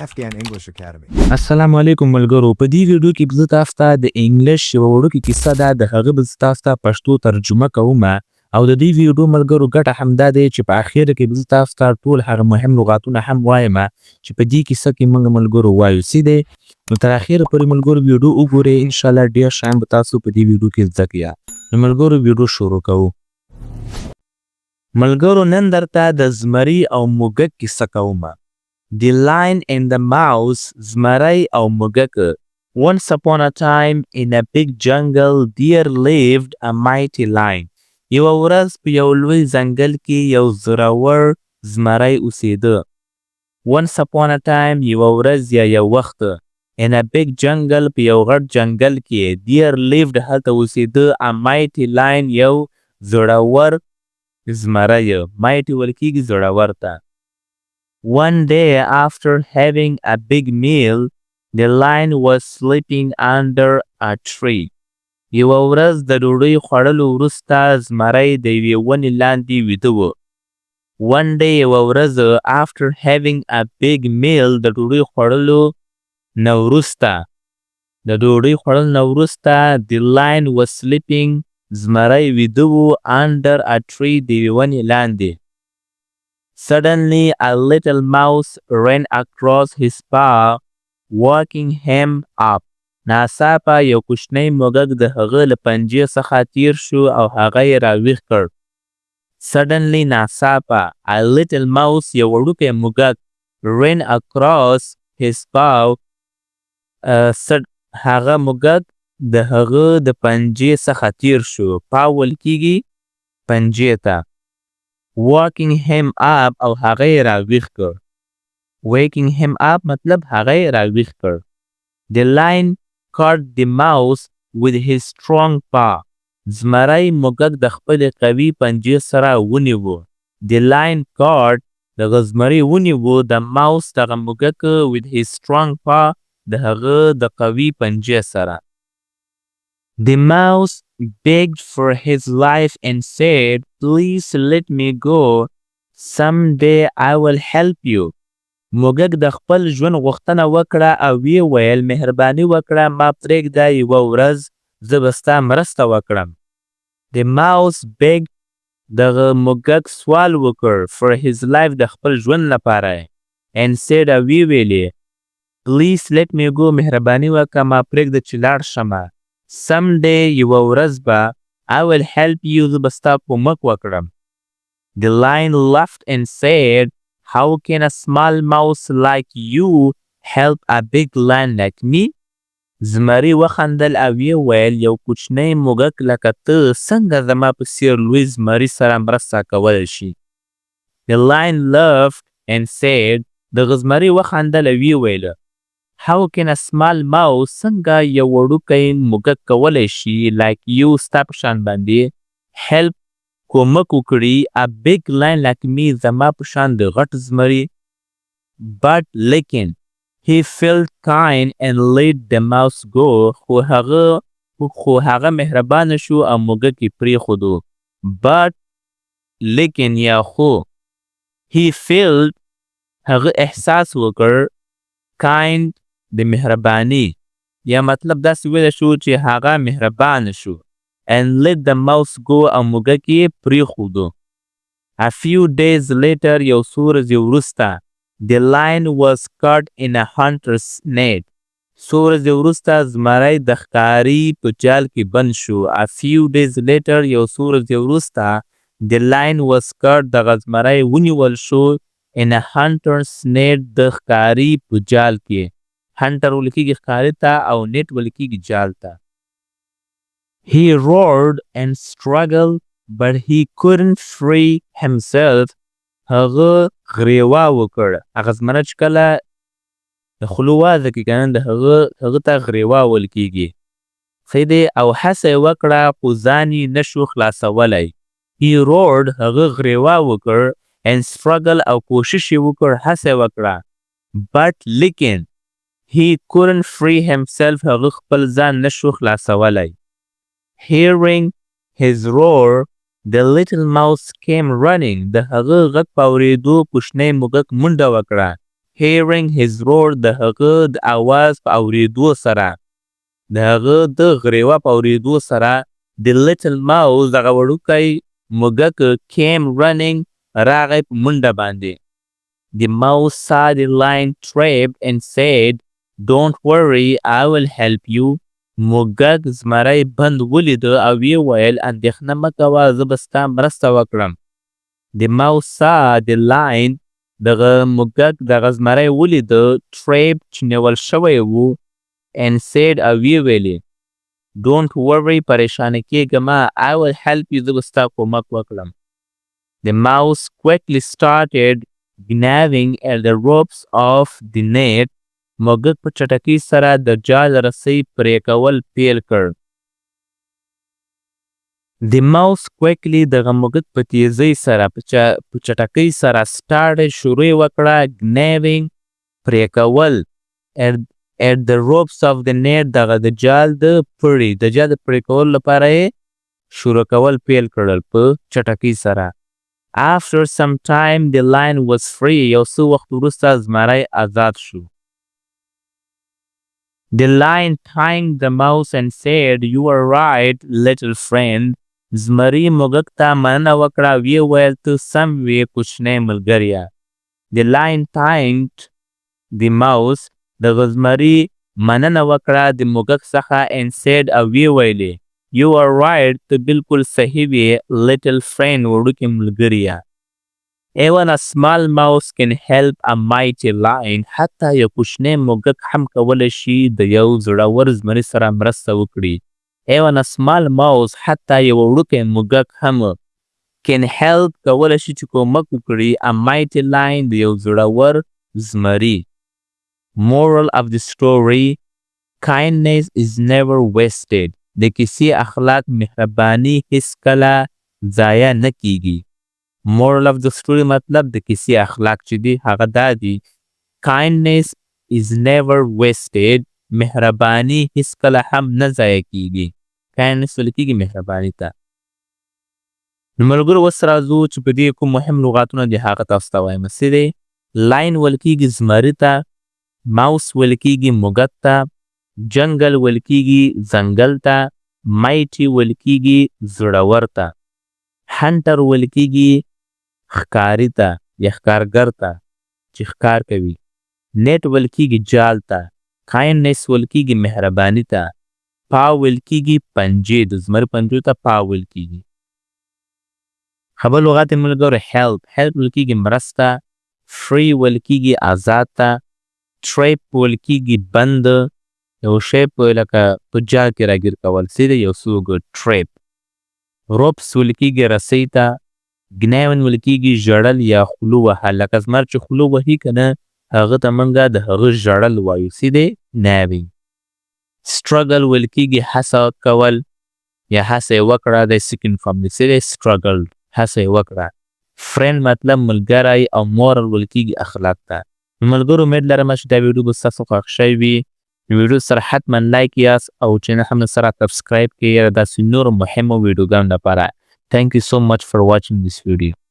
Afghan English Academy. السلام علیکم ملګرو. په دې ویډیو کې زه تاسو ته د انګلیش یوه وړوکې کیسه ده د هغه به زه تاسو ته پښتو ترجمه کوم او د دې ویډیو ملګرو ګټه همدا دی چې په اخر کې به زه تاسو ته ټول هغه مهم لغاتونه هم وایم چې په دې کیسه کې موږ ملګرو وایو څه دی. نو تر اخره پورې ملګرو ویډیو وګورئ، انشاءالله ډېر شیان به تاسو په دې ویډیو کې زده کړئ. نو ملګرو ویډیو شروع کوو. ملګرو نن درته د زمري او موږک کیسه کوم. The Lion and the Mouse, زمری او موږک. Once upon a time in a big jungle there lived a mighty lion. یوه ورځ په یو لوی ځنګل کې یو زړور زمری اوسېده. Once upon a time یوه ورځ یا یو وخت. In a big jungle په یو غټ جنګل کې there lived هلته اوسېده a mighty lion یو زړور زمری. mighty ویل کېږي زړور ته. One day after having a big meal, the lion was sleeping under a tree. یوه ورځ د ډوډۍ خوړلو وروسته زمری د یوې ونې لاندې ویده و. One day یوه ورځ after having a big meal د ډوډۍ خوړلو نه وروسته the lion was sleeping زمری ویده و under a tree د یوې ونې لاندې. Suddenly a little mouse ran across his path, waking him up. ناڅاپه یو کوچنی موږک د هغه له پنجې څخه تیر شو او هغه یې راویښ کړ. Suddenly ناڅاپه a little mouse یو وړوکی موږک ran across his path. هغه موږک د هغه د پنجې څخه تیر شو. paw ویل کېږي پنجې ته. Waking him up او هغه یې راویښ کړ. Waking him up مطلب هغه یې راویښ کړ. The lion caught the mouse with his strong paw. زمری موږک د خپلې قوي پنجې سره ونیو. The lion caught دغه زمری ونیو د mouse دغه موږک with his strong paw د هغه د قوي پنجې سره. The mouse begged for his life and said, "Please let me go. Someday I will help you." موږک د خپل ژوند غوښتنه وکړه او ویې ویل مهرباني وکړه ما پرېږده یوه ورځ زه به ستا مرسته وکړم. The mouse begged دغه موږک سوال وکړ for his life د خپل ژوند لپاره and said او ویې ویلې Please let me go مهرباني وکړه ما پرېږده چې لاړ شمه. Someday یوه ورځ به I will help you زه به ستا کومک وکړم. The lion laughed and said, "How can a small mouse like you help a big lion like me?" زمری وخندل او ویې ویل یو کوچنی موږک لکه ته څنګه زما په څېر لوی زمري سره مرسته کولی شي. The lion laughed and said دغه زمري وخندل او ویې ویل How can a small mouse څنګه یو وړوکی موږک کولی شي like you ستا په شان باندې help کومک وکړي a big lion like me زما په شان د غټ زمري. But لیکن he felt kind and let the mouse go خو هغه مهربانه شو او موږک یې پرېښودو. But لیکن یا خو he felt هغه احساس وکړ kind د مهرباني یا مطلب داسې ویلی شو چې هغه مهربانه شو and let the mouse go او موږک یې پرېښودو. A few days later یو څو ورځې وروسته the lion was caught in a hunter's net. څو ورځې وروسته زمری د ښکاري په جال کې بند شو. A few days later یو څو ورځې وروسته the lion was caught دغه زمری ونیول شو in a hunter's net د ښکاري په جال کې. hunter ویل کېږي ښکاري ته او net ویل کېږي جال ته. He roared and struggled but he couldn't free himself. هغه غریوا وکړ. هغه زمری چې کله د خولو وازه کې که نه د هغه ته غریوا ویل کېږي. ښه دی او هڅه یې وکړه خو ځان یې نه شو خلاصولی. He roared هغه غریوا وکړ and struggle او کوشش یې وکړ هڅه یې وکړه. But لیکن he couldn't free himself هغه خپل ځان نشو خلاصولی. Hearing his roar the little mouse came running. د هغه غږ په اورېدو کوچنی موږک منډه وکړه. hearing his roar د هغه د आवाज په اوریدو سره د هغه د غریوه په اوریدو سره the little mouse دغه وړوکی موږک came running راغی په منډه باندې. The mouse saw the lion trapped and said, "Don't worry, I will help you." موږک زمری بند ولیده او ویې ویل اندېښنه مه کوه زه به ستا مرسته وکړم. The mouse saw the lion دغه موږک دغه زمری ولیده trapped چې نیول شوی و and said او ویې ویلې Don't worry پریشانه کېږه مه I will help you زه به ستا کومک وکړم. The mouse quickly started gnawing at the ropes of the net. موږک په چټکۍ سره د جال رسۍ پرې کول پیل کړ. The mouse quickly دغه موږک په تیزۍ سره په چټکۍ سره started شروع وکړه gnawing پرې کول at the ropes of the net دغه د جال د پړي د جال د پرې کولو لپاره یې شروع کول پیل کړل په چټکۍ سره. After some time the lion was free. یو څه وخت وروسته زمری آزاد شو. The lion thanked the mouse and said, "You are right, little friend." زمری موږک ته مننه وکړه ویې ویل ته سم وې کوچنی ملګریه. The lion thanked the mouse دغه زمري مننه وکړه د موږک څخه and said او ویې ویلې You are right ته بالکل صحیح وې little friend وړوکی ملګریه. Even a small mouse can help a mighty lion. حتی یو کوچنی موږک هم کولی شي د یو زړور زمري سره مرسته وکړي. Even a small mouse حتی یو وړوکی موږک هم can help کولی شي چې کومک وکړي a mighty lion د یو زړور زمري. Moral of the story Kindness is never wasted. د کیسې اخلاق مهرباني هیڅکله ضایع نه کیږي. Moral of the story مطلب د کیسې اخلاق چې دی هغه دا دی Kindness is never wasted. مهرباني هیڅکله هم نه ضایع کیږي. Kindness ویل کیږي مهرباني ته. نو ملګرو اوس راځو چې په دې کوم مهم لغاتونه دي هغه تاسو ته وایم. څه دی لاین ویل کیږي زمري ته ماوس ویل کیږي موږک ته جنګل ویل کیږي ځنګل ته مایټي ویل کیږي زړور ته هنټر ویل کیږي ښکاري ته یا ښکارګر ته چې ښکار کوي نیټ ویل کیږي جال ته کاینډنس ویل کیږي مهرباني ته پاو ویل کیږي پنجې د زمري پنجو ته پاو ویل کیږي. خبر لغات ملګرو هیلپ ویل کیږي مرسته فری ویل کیږي آزاد ته ټریپ ویل کیږي بند یو شی په لکه په جال کې راګیر کول څه دی یو څه وګړو ټریپ روپس ویل کیږي رسۍ ته ګنیون ویل کیږي ژړل یا خولو وهل لکه زمر چې خولو وهي که نه هغه ته موږ د هغه ژړل وایو څه دی نیوینګ. سټرګل ویل کیږي هڅه کول یا هڅه یې وکړه د سیکنډ فارم دی څه دی سټرګل هڅه یې وکړه. فرینډ مطلب ملګری او مورل ویل کیږي اخلاق ته. ملګرو امید لرم چې دا ویډیو به ستاسو خوښ شوی وي. ویډیو سره حتما لایک یاست او چینل هم سره سبسکرایب کړئ داسې نور مهمو ویډیوګانو لپاره. Thank you so much for watching this video.